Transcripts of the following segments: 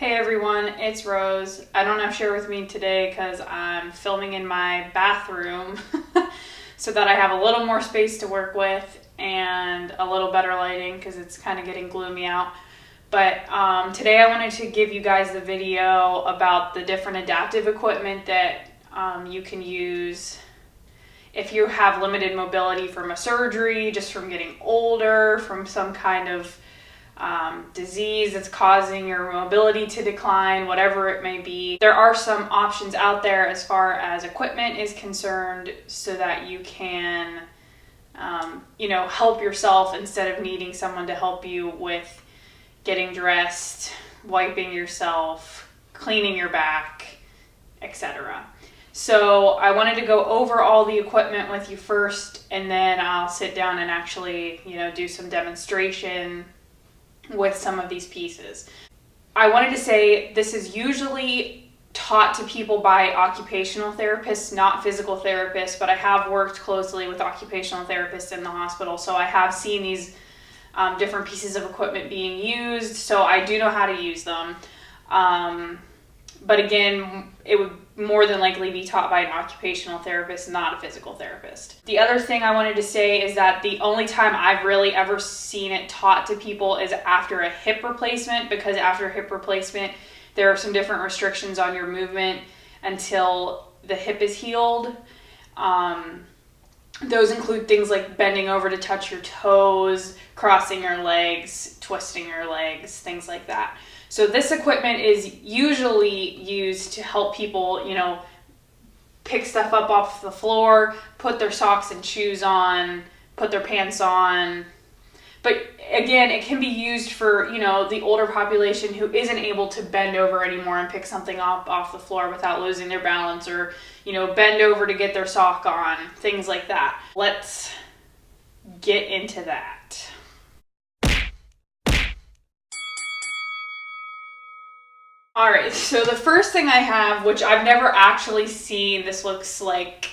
Hey everyone, it's Rose. I don't have Share With Me today because I'm filming in my bathroom so that I have a little more space to work with and a little better lighting because it's kind of getting gloomy out. But today I wanted to give you guys the video about the different adaptive equipment that you can use if you have limited mobility from a surgery, just from getting older, from some kind of disease that's causing your mobility to decline, whatever it may be. There are some options out there as far as equipment is concerned so that you can, help yourself instead of needing someone to help you with getting dressed, wiping yourself, cleaning your back, etc. So I wanted to go over all the equipment with you first, and then I'll sit down and actually, do some demonstration with some of these pieces. I wanted to say this is usually taught to people by occupational therapists, not physical therapists, but I have worked closely with occupational therapists in the hospital, so I have seen these different pieces of equipment being used, so I do know how to use them. But again, it would more than likely be taught by an occupational therapist, not a physical therapist. The other thing I wanted to say is that the only time I've really ever seen it taught to people is after a hip replacement, because after a hip replacement, there are some different restrictions on your movement until the hip is healed. Those include things like bending over to touch your toes, crossing your legs, twisting your legs, things like that. So this equipment is usually used to help people, pick stuff up off the floor, put their socks and shoes on, put their pants on. But again, it can be used for, the older population who isn't able to bend over anymore and pick something up off the floor without losing their balance, or, bend over to get their sock on, things like that. Let's get into that. All right, so the first thing I have, which I've never actually seen, this looks like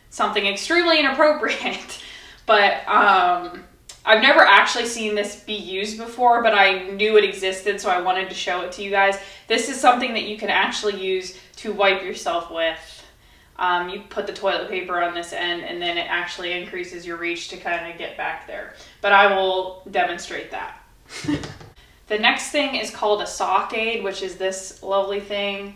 something extremely inappropriate, but I've never actually seen this be used before, but I knew it existed, so I wanted to show it to you guys. This is something that you can actually use to wipe yourself with. You put the toilet paper on this end, and then it actually increases your reach to kind of get back there. But I will demonstrate that. The next thing is called a sock aid, which is this lovely thing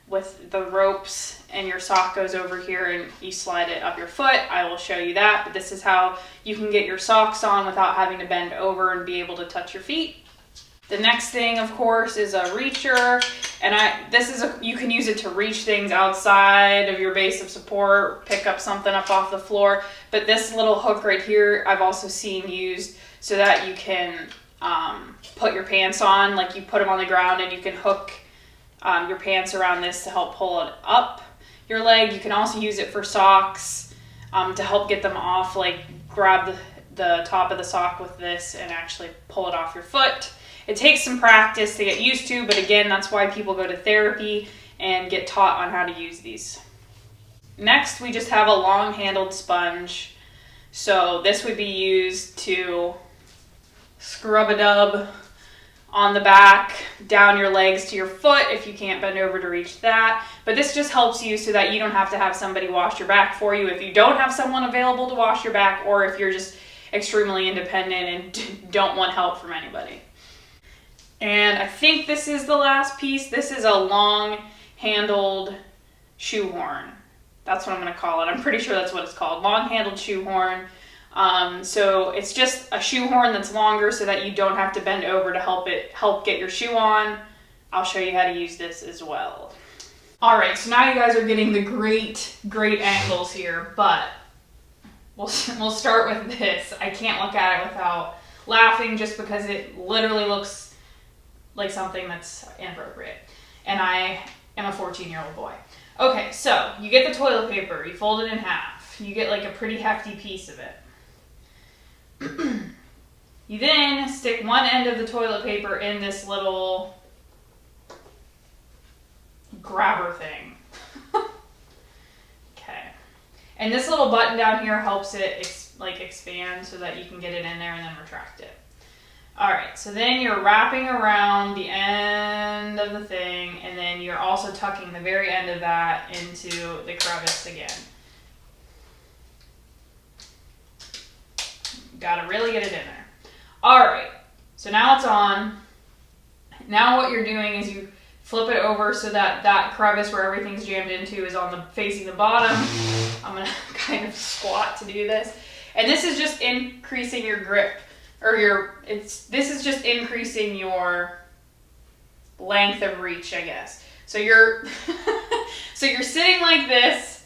with the ropes, and your sock goes over here and you slide it up your foot. I will show you that, but this is how you can get your socks on without having to bend over and be able to touch your feet. The next thing, of course, is a reacher, and you can use it to reach things outside of your base of support, pick up something up off the floor, but this little hook right here I've also seen used so that you can put your pants on, like you put them on the ground and you can hook your pants around this to help pull it up your leg. You can also use it for socks to help get them off, like grab the top of the sock with this and actually pull it off your foot. It takes some practice to get used to, but again, that's why people go to therapy and get taught on how to use these. Next, we just have a long-handled sponge. So this would be used to scrub-a-dub on the back, down your legs to your foot if you can't bend over to reach that. But this just helps you so that you don't have to have somebody wash your back for you if you don't have someone available to wash your back, or if you're just extremely independent and don't want help from anybody. And I think this is the last piece. This is a long-handled shoehorn. That's what I'm going to call it. I'm pretty sure that's what it's called, long-handled shoehorn. So it's just a shoehorn that's longer so that you don't have to bend over to help get your shoe on. I'll show you how to use this as well. All right, so now you guys are getting the great angles here, but we'll start with this. I can't look at it without laughing just because it literally looks like something that's inappropriate. And I am a 14-year-old boy. Okay, so you get the toilet paper, you fold it in half. You get like a pretty hefty piece of it. You then stick one end of the toilet paper in this little grabber thing. Okay. And this little button down here helps it expand so that you can get it in there and then retract it. All right, so then you're wrapping around the end of of the thing, and then you're also tucking the very end of that into the crevice again. Gotta really get it in there. All right, so now it's on. Now what you're doing is you flip it over so that that crevice where everything's jammed into is on the facing the bottom. I'm gonna kind of squat to do this. And this is just increasing your grip, or this is just increasing your length of reach, I guess. So you're so you're sitting like this,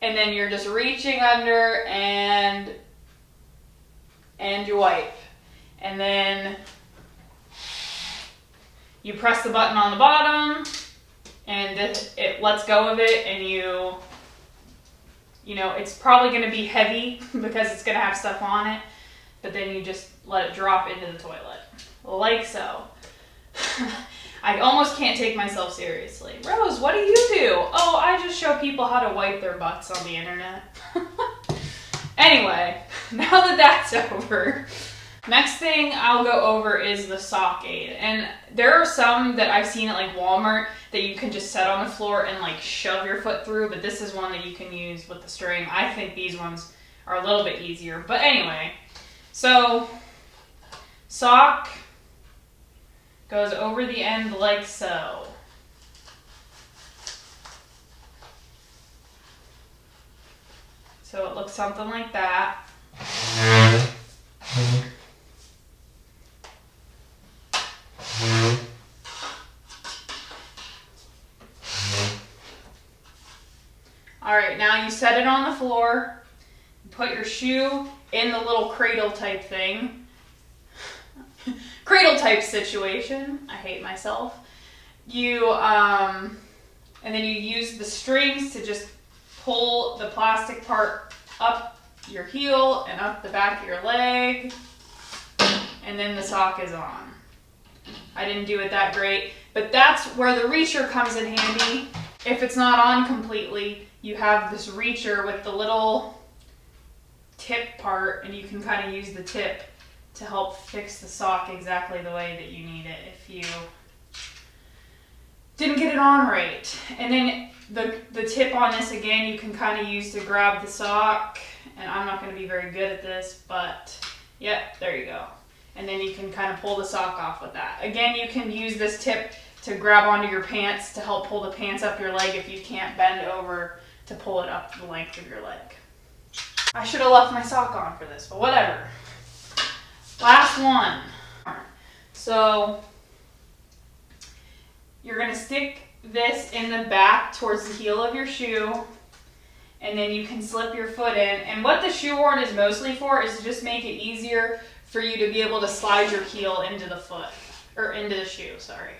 and then you're just reaching under and you wipe. And then you press the button on the bottom, and it lets go of it, and you know, it's probably going to be heavy because it's going to have stuff on it, but then you just let it drop into the toilet, like so. I almost can't take myself seriously. Rose, what do you do? Oh, I just show people how to wipe their butts on the internet. Anyway, now that that's over, next thing I'll go over is the sock aid. And there are some that I've seen at like Walmart that you can just set on the floor and like shove your foot through, but this is one that you can use with the string. I think these ones are a little bit easier. But anyway, so sock goes over the end like so. So it looks something like that. All right, now you set it on the floor, put your shoe in the little cradle type thing. Cradle type situation. I hate myself. And then you use the strings to just pull the plastic part up your heel and up the back of your leg, and then the sock is on. I didn't do it that great, but that's where the reacher comes in handy. If it's not on completely, you have this reacher with the little tip part, and you can kind of use the tip to help fix the sock exactly the way that you need it if you didn't get it on right. And then the tip on this, again, you can kind of use to grab the sock, and I'm not going to be very good at this, but yep, there you go. And then you can kind of pull the sock off with that. Again, you can use this tip to grab onto your pants to help pull the pants up your leg if you can't bend over to pull it up the length of your leg. I should have left my sock on for this, but whatever. Last one. So you're going to stick this in the back towards the heel of your shoe, and then you can slip your foot in. And what the shoehorn is mostly for is to just make it easier for you to be able to slide your heel into the foot, or into the shoe, sorry.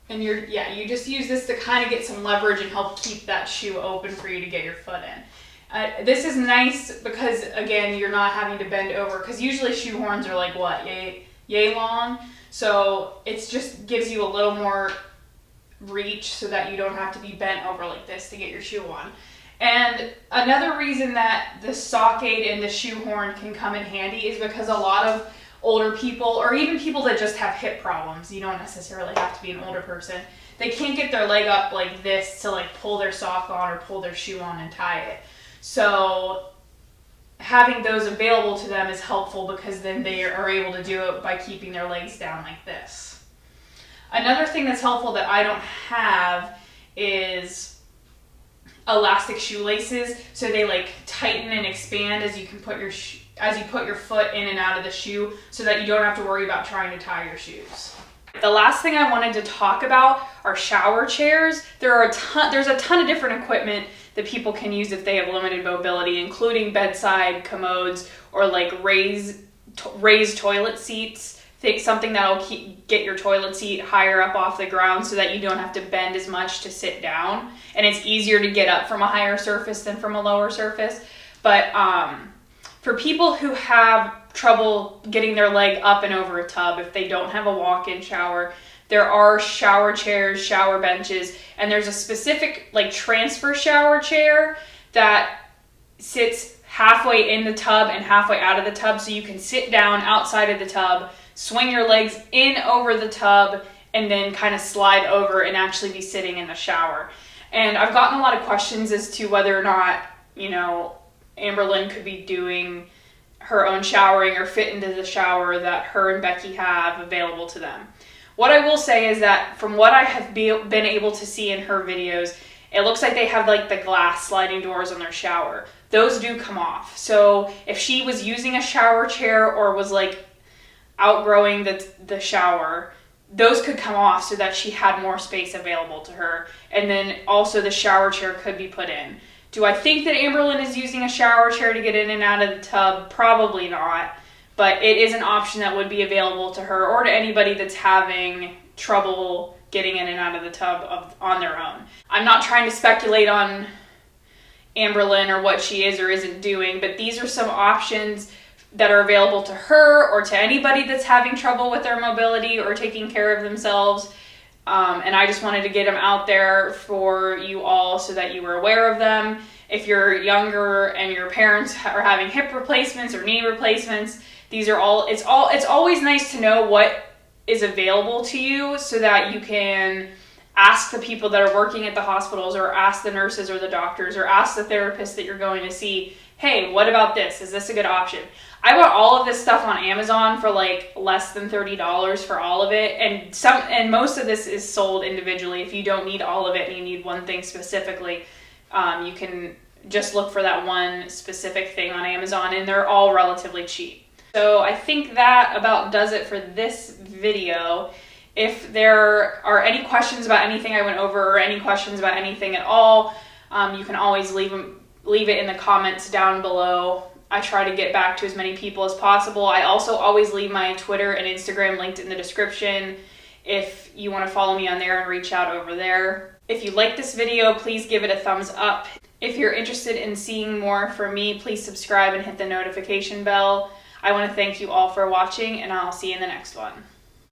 And you just use this to kind of get some leverage and help keep that shoe open for you to get your foot in. This is nice because, again, you're not having to bend over, because usually shoehorns are like, what, yay long? So it just gives you a little more reach so that you don't have to be bent over like this to get your shoe on. And another reason that the sock aid and the shoehorn can come in handy is because a lot of older people, or even people that just have hip problems, you don't necessarily have to be an older person, they can't get their leg up like this to like pull their sock on or pull their shoe on and tie it. So having those available to them is helpful, because then they are able to do it by keeping their legs down like this. Another thing that's helpful that I don't have is elastic shoelaces, so they like tighten and expand as you can put your foot in and out of the shoe, so that you don't have to worry about trying to tie your shoes. The last thing I wanted to talk about are shower chairs. There's a ton of different equipment that people can use if they have limited mobility, including bedside commodes or like raised toilet seats. Think something that'll get your toilet seat higher up off the ground so that you don't have to bend as much to sit down, and it's easier to get up from a higher surface than from a lower surface. But for people who have trouble getting their leg up and over a tub, if they don't have a walk-in shower, there are shower chairs, shower benches, and there's a specific like transfer shower chair that sits halfway in the tub and halfway out of the tub, so you can sit down outside of the tub, swing your legs in over the tub and then kind of slide over and actually be sitting in the shower. And I've gotten a lot of questions as to whether or not, you know, Amberlynn could be doing her own showering or fit into the shower that her and Becky have available to them. What I will say is that from what I have been able to see in her videos, it looks like they have like the glass sliding doors on their shower. Those do come off. So if she was using a shower chair or was like outgrowing the shower, those could come off so that she had more space available to her. And then also the shower chair could be put in. Do I think that Amberlynn is using a shower chair to get in and out of the tub? Probably not. But it is an option that would be available to her or to anybody that's having trouble getting in and out of the tub on their own. I'm not trying to speculate on Amberlynn or what she is or isn't doing, but these are some options that are available to her or to anybody that's having trouble with their mobility or taking care of themselves. And I just wanted to get them out there for you all so that you were aware of them. If you're younger and your parents are having hip replacements or knee replacements, these are all, it's always nice to know what is available to you so that you can ask the people that are working at the hospitals or ask the nurses or the doctors or ask the therapist that you're going to see, hey, what about this? Is this a good option? I bought all of this stuff on Amazon for like less than $30 for all of it, and most of this is sold individually. If you don't need all of it and you need one thing specifically, you can just look for that one specific thing on Amazon, and they're all relatively cheap. So I think that about does it for this video. If there are any questions about anything I went over or any questions about anything at all, you can always leave it in the comments down below. I try to get back to as many people as possible. I also always leave my Twitter and Instagram linked in the description if you want to follow me on there and reach out over there. If you like this video, please give it a thumbs up. If you're interested in seeing more from me, please subscribe and hit the notification bell. I want to thank you all for watching, and I'll see you in the next one.